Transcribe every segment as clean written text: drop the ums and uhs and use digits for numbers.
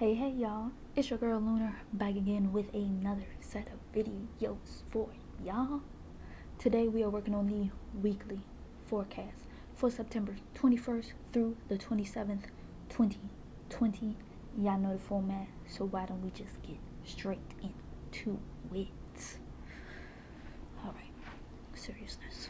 Hey y'all, it's your girl Lunar back again with another set of videos for y'all. Today we are working on the weekly forecast for September 21st through the 27th, 2020. Y'all know the format, so why don't we just get straight into it? Alright, seriousness.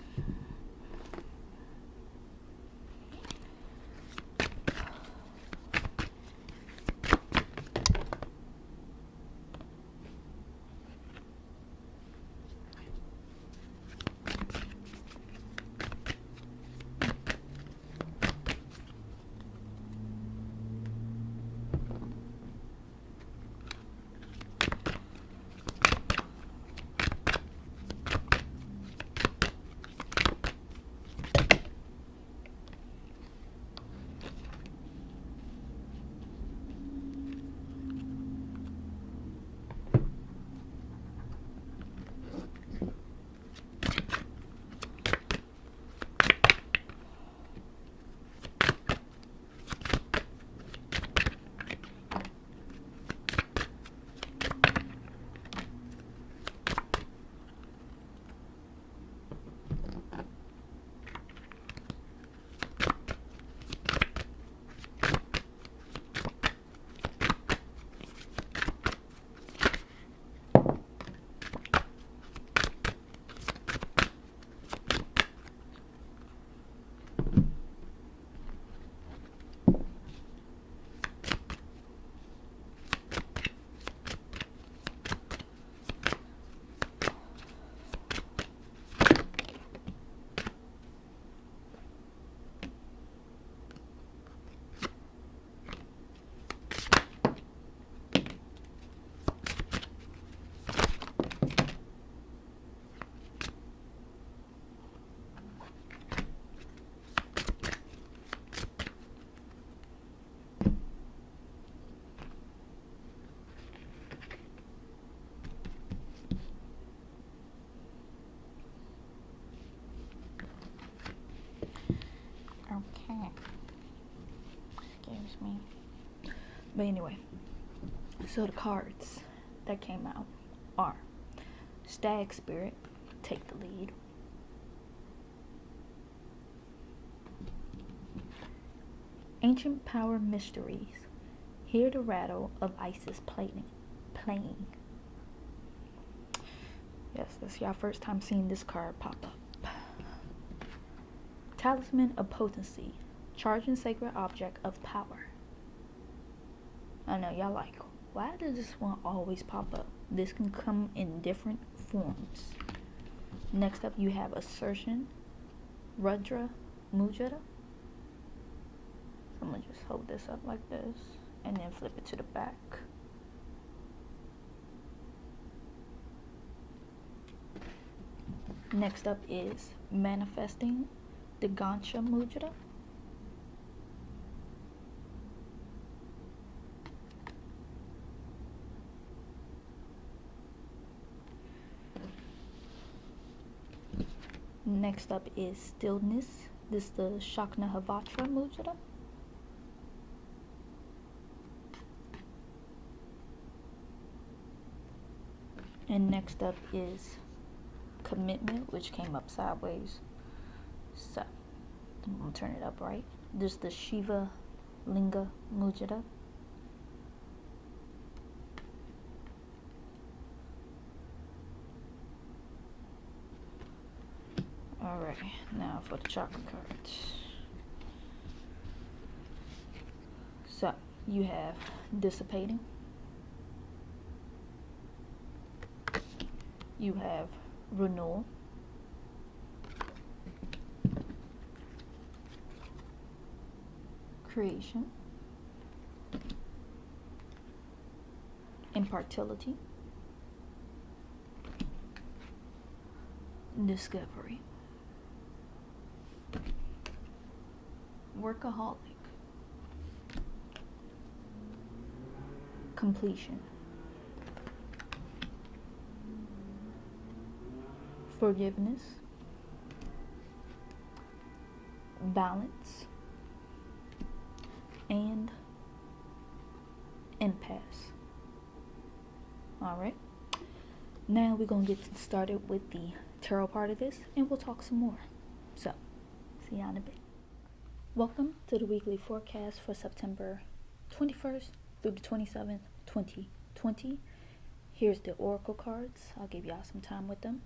Okay. Excuse me. But anyway, so the cards that came out are Stag Spirit, take the lead. Ancient Power Mysteries, hear the rattle of Isis playing. Yes, that's y'all first time seeing this card pop up. Talisman of Potency, charging sacred object of power. I know y'all like, why does this one always pop up? This can come in different forms. Next up you have Assertion, Rudra Mujara. So I'm gonna just hold this up like this and then flip it to the back. Next up is Manifesting, the Gansha Mudra. Next up is Stillness. This is the Shakna Havatra Mudra. And next up is Commitment, which came up sideways. So I'm gonna turn it up right. This is the Shiva Linga Mudra. Alright, now for the chakra cards. So you have Dissipating. You have Renewal. Creation. Impartiality. Discovery. Workaholic. Completion. Forgiveness. Balance. and impasse. Alright, now we're going to get started with the tarot part of this, and we'll talk some more. So, see you in a bit. Welcome to the weekly forecast for September 21st through the 27th, 2020. Here's the oracle cards. I'll give y'all some time with them.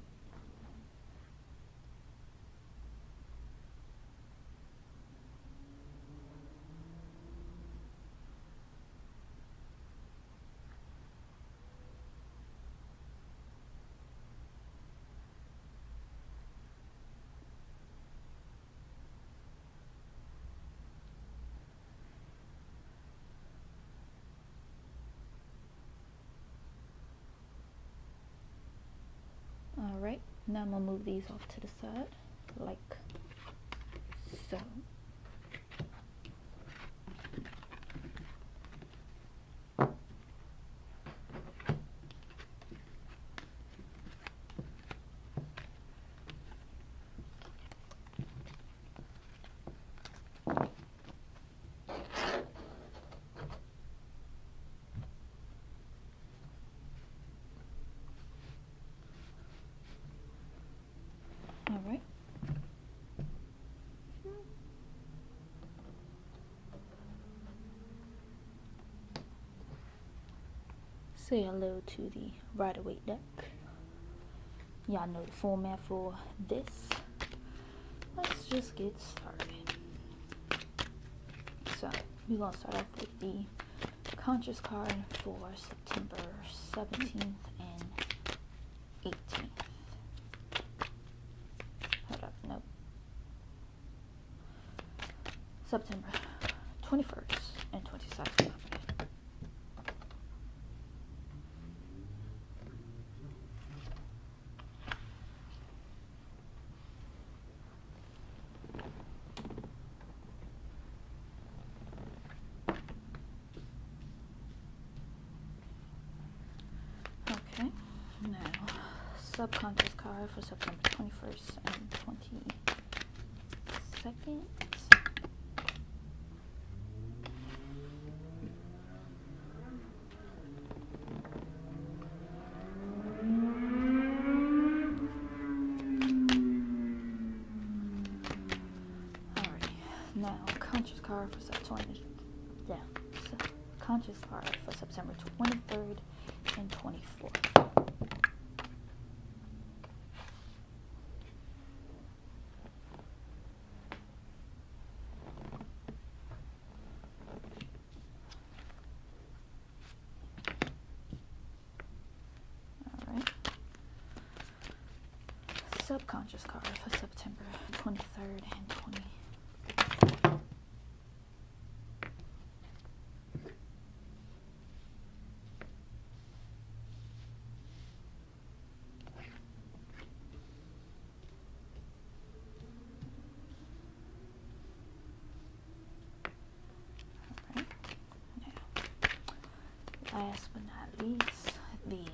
Alright, now I'm going to move these off to the side, like so. Alright. Say hello to the Rider-Waite deck. Y'all know the format for this. Let's just get started. So, we're going to start off with the conscious card for September 17th and 18th. September 21st and 22nd. Okay, now subconscious card for September 21st and 22nd. Now, conscious card for conscious card for September 23rd and 24th. Alright. Subconscious card for September 23rd and 24th. Last but not least, the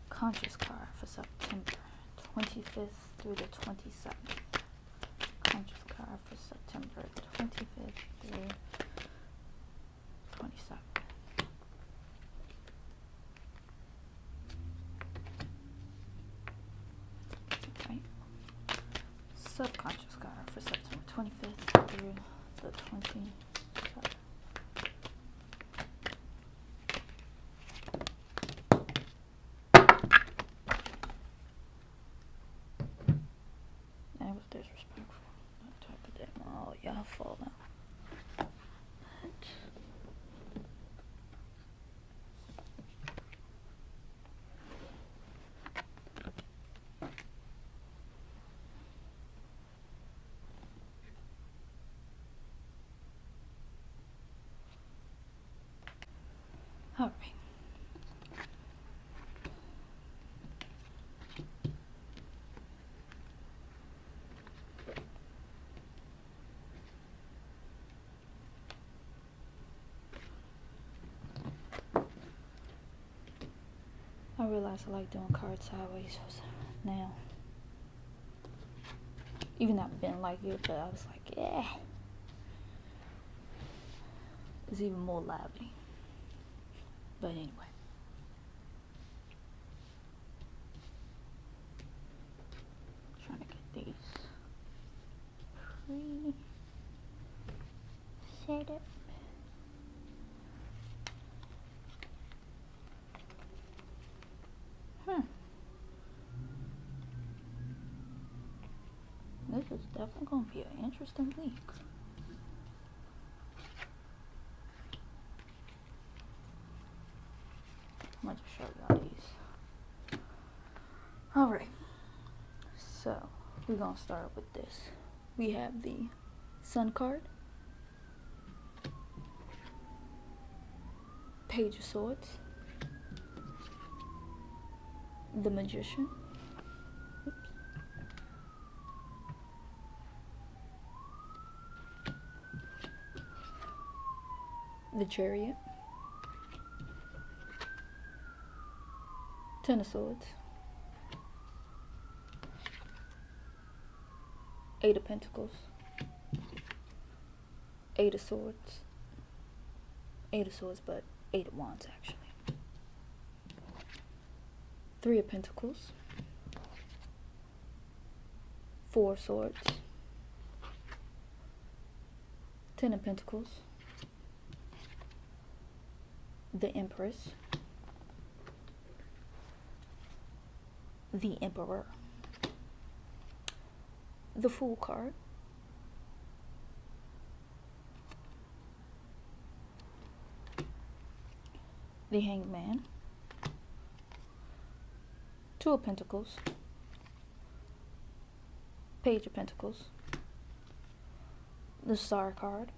conscious card for September 25th through the 27th. Conscious card for September 25th through 27th. Okay. Subconscious card for September 25th through the 27th. That was disrespectful. That type of thing. Oh, y'all fall now. All right. I realize I like doing cards sideways now. Even though I've been like it, but I was like, yeah. is even more lively. But anyway. Trying to get these set up. This is definitely gonna be an interesting week. I'm gonna just show y'all these. Alright, so we're gonna start with this. We have the Sun card, Page of Swords, the Magician, the Chariot, Ten of Swords, Eight of Pentacles, Eight of Swords, but Eight of Wands actually, Three of Pentacles, Four of Swords, Ten of Pentacles, the Empress, the Emperor, the Fool card, the Hanged Man, Two of Pentacles, Page of Pentacles, the Star card,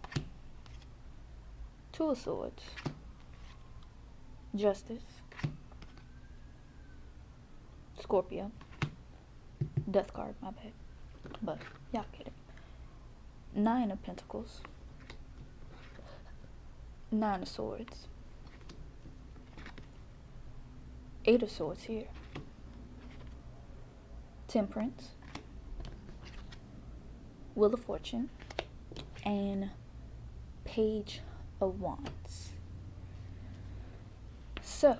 Two of Swords, Justice, Scorpio, Death card, my bad, but y'all get it. Nine of Pentacles, Nine of Swords, Eight of Swords here, Temperance, Wheel of Fortune, and Page of Wands. So,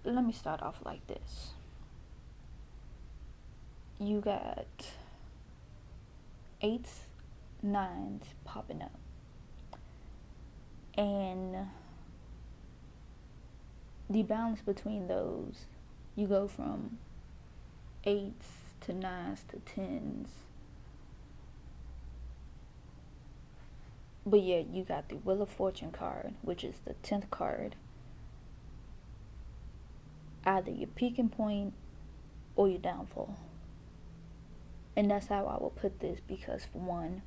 let me start off like this. You got eights, nines popping up. And the balance between those, you go from eights to nines to tens. But yeah, you got the Wheel of Fortune card, which is the 10th card. Either your peaking point or your downfall. And that's how I will put this, because for one,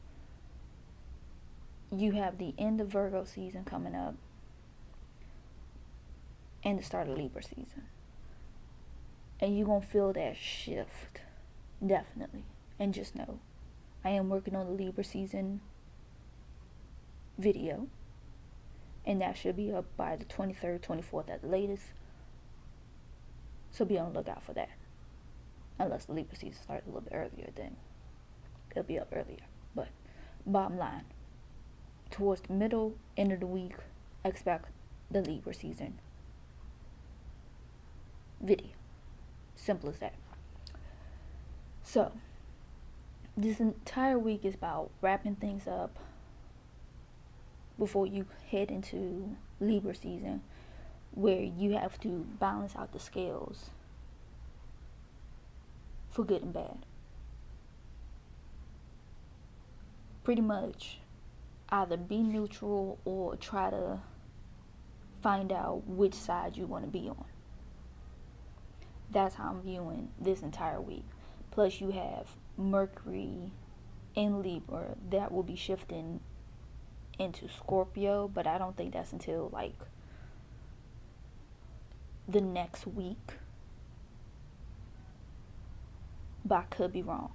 you have the end of Virgo season coming up and the start of Libra season. And you're going to feel that shift, definitely. And just know, I am working on the Libra season video. And that should be up by the 23rd, 24th at the latest. So be on the lookout for that. Unless the Libra season starts a little bit earlier, then it'll be up earlier. But bottom line, towards the middle, end of the week, expect the Libra season video. Simple as that. So, this entire week is about wrapping things up before you head into Libra season, where you have to balance out the scales for good and bad. Pretty much either be neutral or try to find out which side you want to be on. That's how I'm viewing this entire week. Plus you have Mercury in Libra that will be shifting into Scorpio, but I don't think that's until like the next week. But I could be wrong.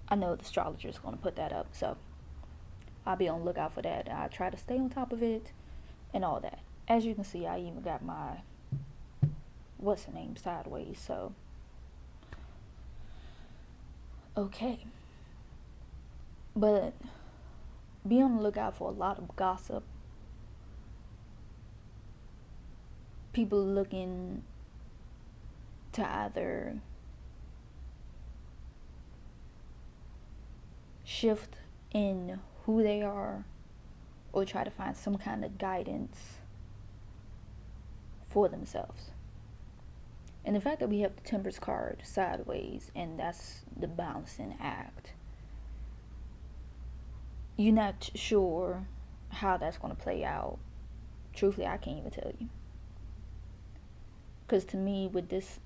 I know the astrologer is going to put that up, so I'll be on the lookout for that. I try to stay on top of it and all that. As you can see, I even got my what's the name sideways, so Okay, but be on the lookout for a lot of gossip. People looking to either shift in who they are or try to find some kind of guidance for themselves. And the fact that we have the Temperance card sideways, and that's the balancing act, you're not sure how that's going to play out. Truthfully, I can't even tell you. Because to me, with this,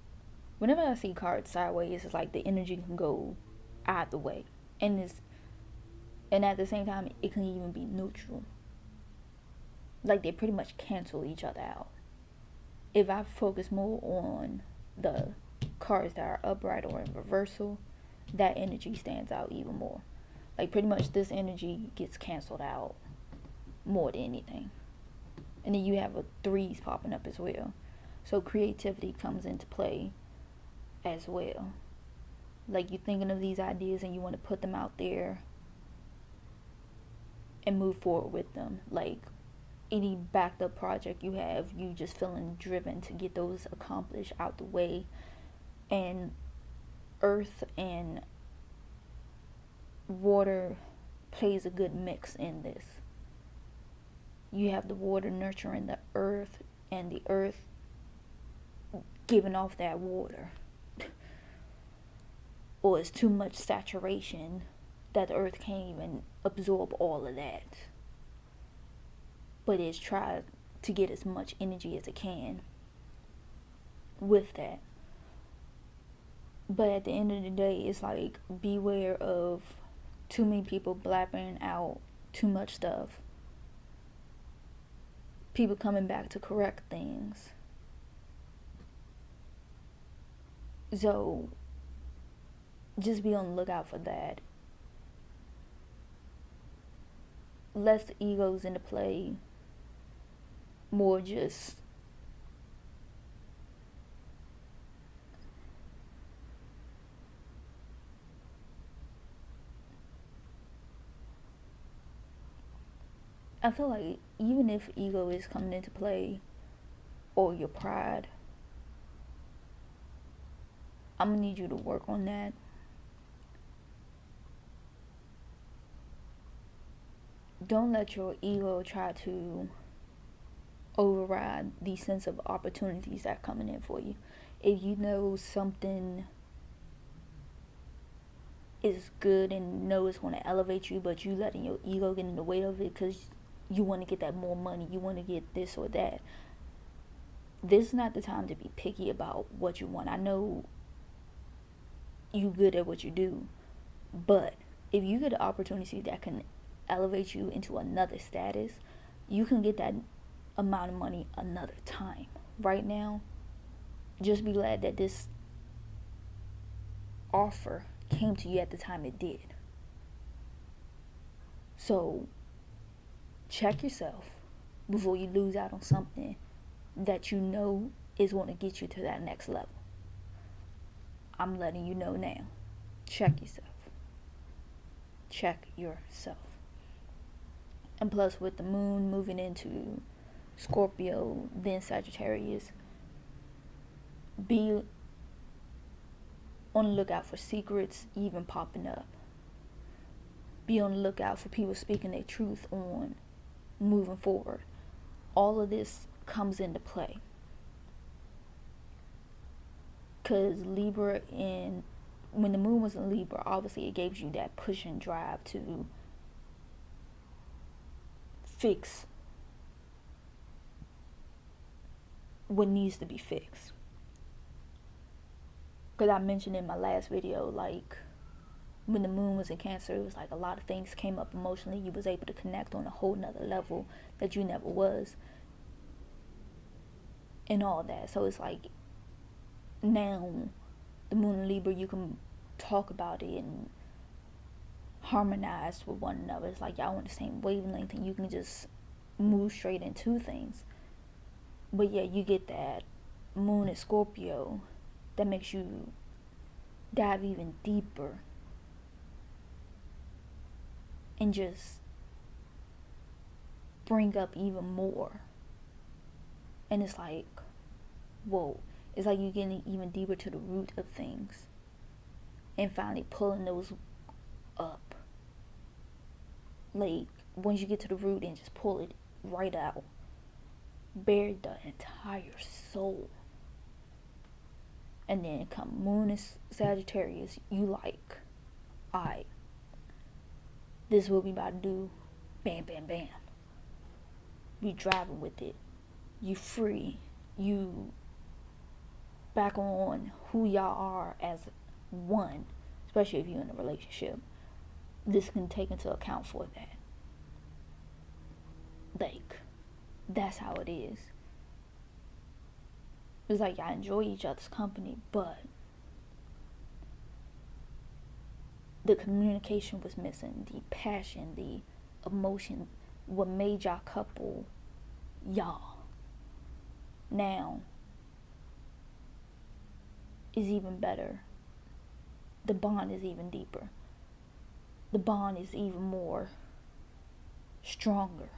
whenever I see cards sideways, it's like the energy can go either way. And at the same time, it can even be neutral. Like they pretty much cancel each other out. If I focus more on the cards that are upright or in reversal, that energy stands out even more. Like pretty much this energy gets canceled out more than anything. And then you have a threes popping up as well. So creativity comes into play as well. Like you're thinking of these ideas and you want to put them out there and move forward with them. Like any backed up project you have, you just feeling driven to get those accomplished out the way. And earth and water plays a good mix in this. You have the water nurturing the earth and the earth giving off that water. Or it's too much saturation that the earth can't even absorb all of that. But it's tried to get as much energy as it can with that. But at the end of the day, it's like beware of too many people blabbering out too much stuff. People coming back to correct things. So just be on the lookout for that. Less egos into play. More just I feel like even if ego is coming into play or your pride, I'm gonna need you to work on that. Don't let your ego try to override the sense of opportunities that are coming in for you. If you know something is good and know it's going to elevate you, but you letting your ego get in the way of it because you want to get that more money, you want to get this or that, this is not the time to be picky about what you want. I know you good at what you do, but if you get an opportunity that can elevate you into another status, you can get that amount of money another time. Right now, just be glad that this offer came to you at the time it did. So check yourself before you lose out on something that you know is going to get you to that next level. I'm letting you know now. Check yourself. Check yourself. And plus, with the moon moving into Scorpio, then Sagittarius, be on the lookout for secrets even popping up. Be on the lookout for people speaking their truth on moving forward. All of this comes into play. Because Libra, when the moon was in Libra, obviously it gave you that push and drive to fix what needs to be fixed. Because I mentioned in my last video, like when the moon was in Cancer, it was like a lot of things came up emotionally. You was able to connect on a whole nother level that you never was, and all that. So it's like now the moon in Libra, you can talk about it and harmonize with one another. It's like y'all on the same wavelength and you can just move straight into things. But yeah, you get that moon in Scorpio that makes you dive even deeper and just bring up even more. And it's like, whoa, it's like you're getting even deeper to the root of things and finally pulling those up. Like, once you get to the root and just pull it right out, bury the entire soul. And then come Moon and Sagittarius, you like, alright, this is what we about to do. Bam, bam, bam. We driving with it. You free. You back on who y'all are as one, especially if you're in a relationship. This can take into account for that. Like, that's how it is. It's like y'all enjoy each other's company, but the communication was missing, the passion, the emotion, what made y'all couple y'all. Now is even better. The bond is even deeper. The bond is even more stronger.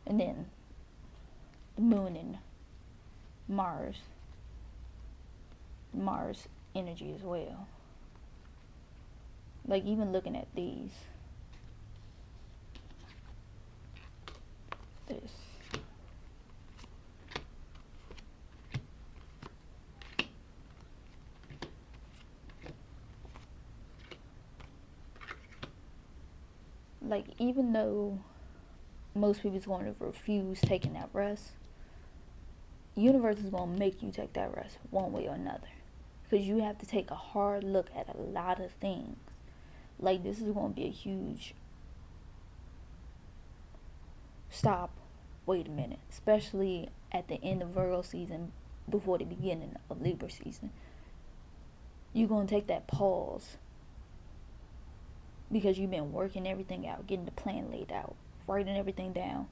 And then the Moon and Mars energy as well. Like, even looking at these, this, like, even though most people's going to refuse taking that rest, universe is going to make you take that rest one way or another, because you have to take a hard look at a lot of things. Like, this is going to be a huge stop, wait a minute, especially at the end of Virgo season before the beginning of Libra season. You're going to take that pause because you've been working everything out, getting the plan laid out, writing everything down,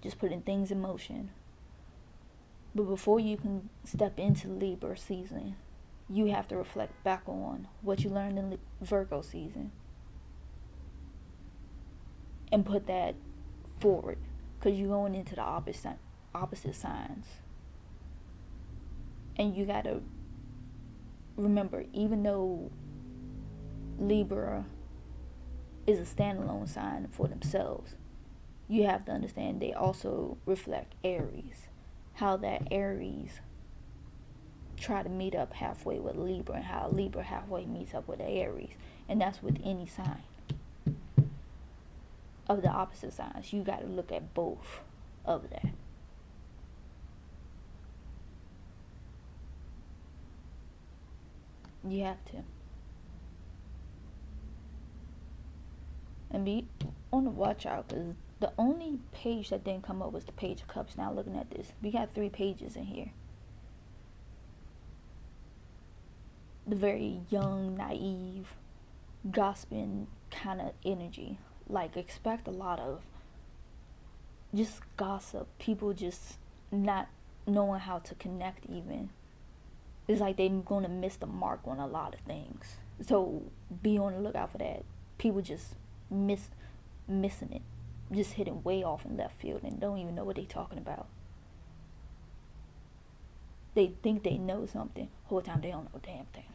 just putting things in motion. But before you can step into Libra season, you have to reflect back on what you learned in Virgo season and put that forward, because you're going into the opposite signs. And you got to remember, even though Libra is a standalone sign for themselves, you have to understand they also reflect Aries. How that Aries try to meet up halfway with Libra, and how Libra halfway meets up with Aries. And that's with any sign of the opposite signs. You got to look at both of that. You have to. And be on the watch out, because the only page that didn't come up was the Page of Cups. Now looking at this, we got 3 pages in here. The very young, naive, gossiping kind of energy. Like, expect a lot of just gossip. People just not knowing how to connect even. It's like they're going to miss the mark on a lot of things. So be on the lookout for that. People just missing it. Just hitting way off in left field and don't even know what they're talking about. They think they know something. Whole time they don't know a damn thing.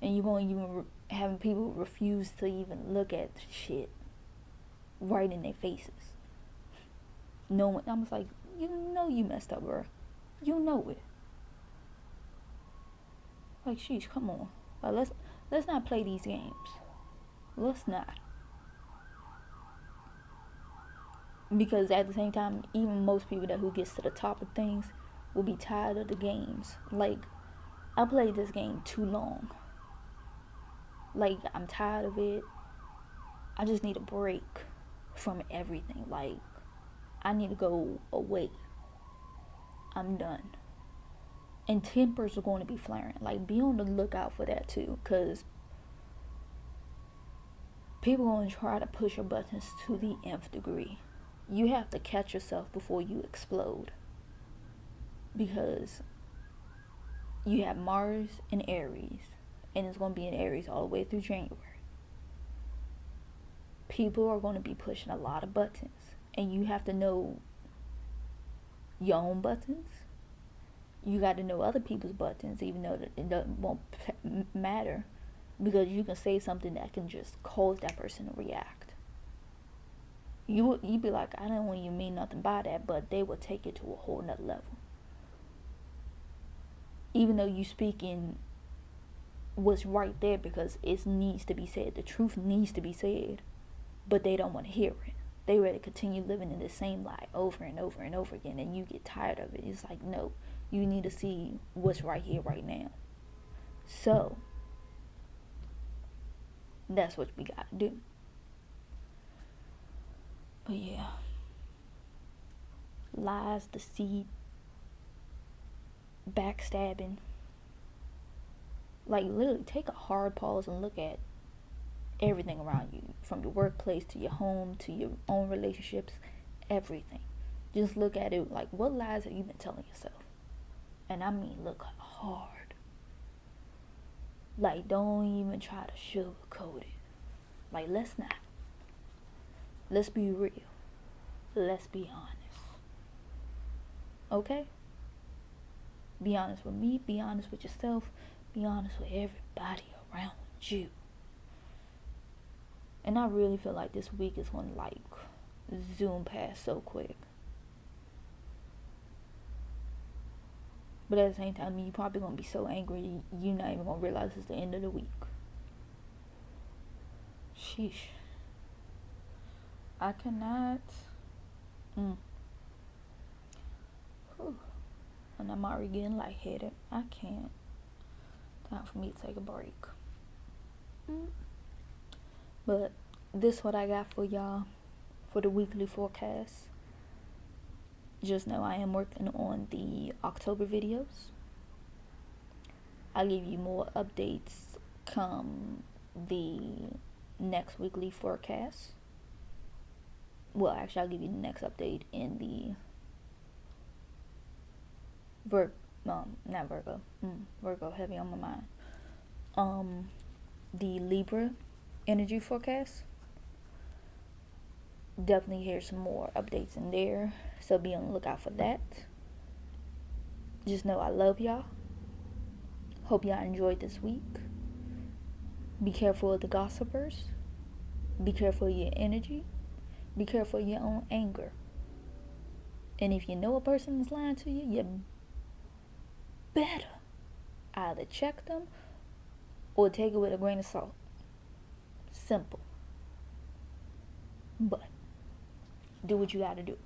And you won't even having people refuse to even look at shit right in their faces. Knowing, I was like, you know you messed up, bro. You know it. Like, sheesh, come on. Like, let's not play these games. Let's not. Because at the same time, even most people who gets to the top of things will be tired of the games. Like, I played this game too long. Like, I'm tired of it. I just need a break from everything. Like, I need to go away. I'm done. And tempers are going to be flaring. Like, be on the lookout for that too, because people are going to try to push your buttons to the nth degree. You have to catch yourself before you explode, because you have Mars in Aries, and it's going to be in Aries all the way through January. People are going to be pushing a lot of buttons, and you have to know your own buttons. You got to know other people's buttons, even though it won't matter, because you can say something that can just cause that person to react. You be like, I don't even mean nothing by that, but they will take it to a whole nother level. Even though you speaking what's right there, because it needs to be said, the truth needs to be said, but they don't want to hear it. They ready to continue living in the same lie over and over and over again, and you get tired of it. It's like, no, you need to see what's right here, right now. So, that's what we gotta do. But yeah, lies, deceit, backstabbing. Like, literally take a hard pause and look at everything around you, from your workplace to your home to your own relationships, everything. Just look at it like, what lies have you been telling yourself? And I mean, look hard. Like, don't even try to sugarcoat it. Like, let's not. Let's be real. Let's be honest. Okay? Be honest with me. Be honest with yourself. Be honest with everybody around you. And I really feel like this week is going to, like, zoom past so quick. But at the same time, you're probably going to be so angry, you're not even going to realize it's the end of the week. Sheesh. I cannot. Whew. And I'm already getting lightheaded. I can't. Time for me to take a break. But this is what I got for y'all for the weekly forecast. Just know I am working on the October videos. I'll give you more updates come the next weekly forecast. Well, actually, I'll give you the next update in the Virgo, heavy on my mind. The Libra energy forecast. Definitely hear some more updates in there, so be on the lookout for that. Just know I love y'all. Hope y'all enjoyed this week. Be careful of the gossipers. Be careful of your energy. Be careful of your own anger. And if you know a person is lying to you, you better either check them or take it with a grain of salt. Simple. But do what you gotta do.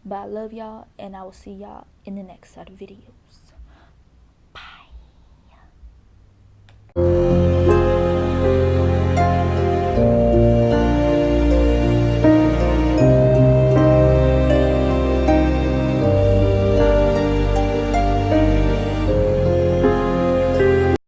But I love y'all, and I will see y'all in the next set of videos.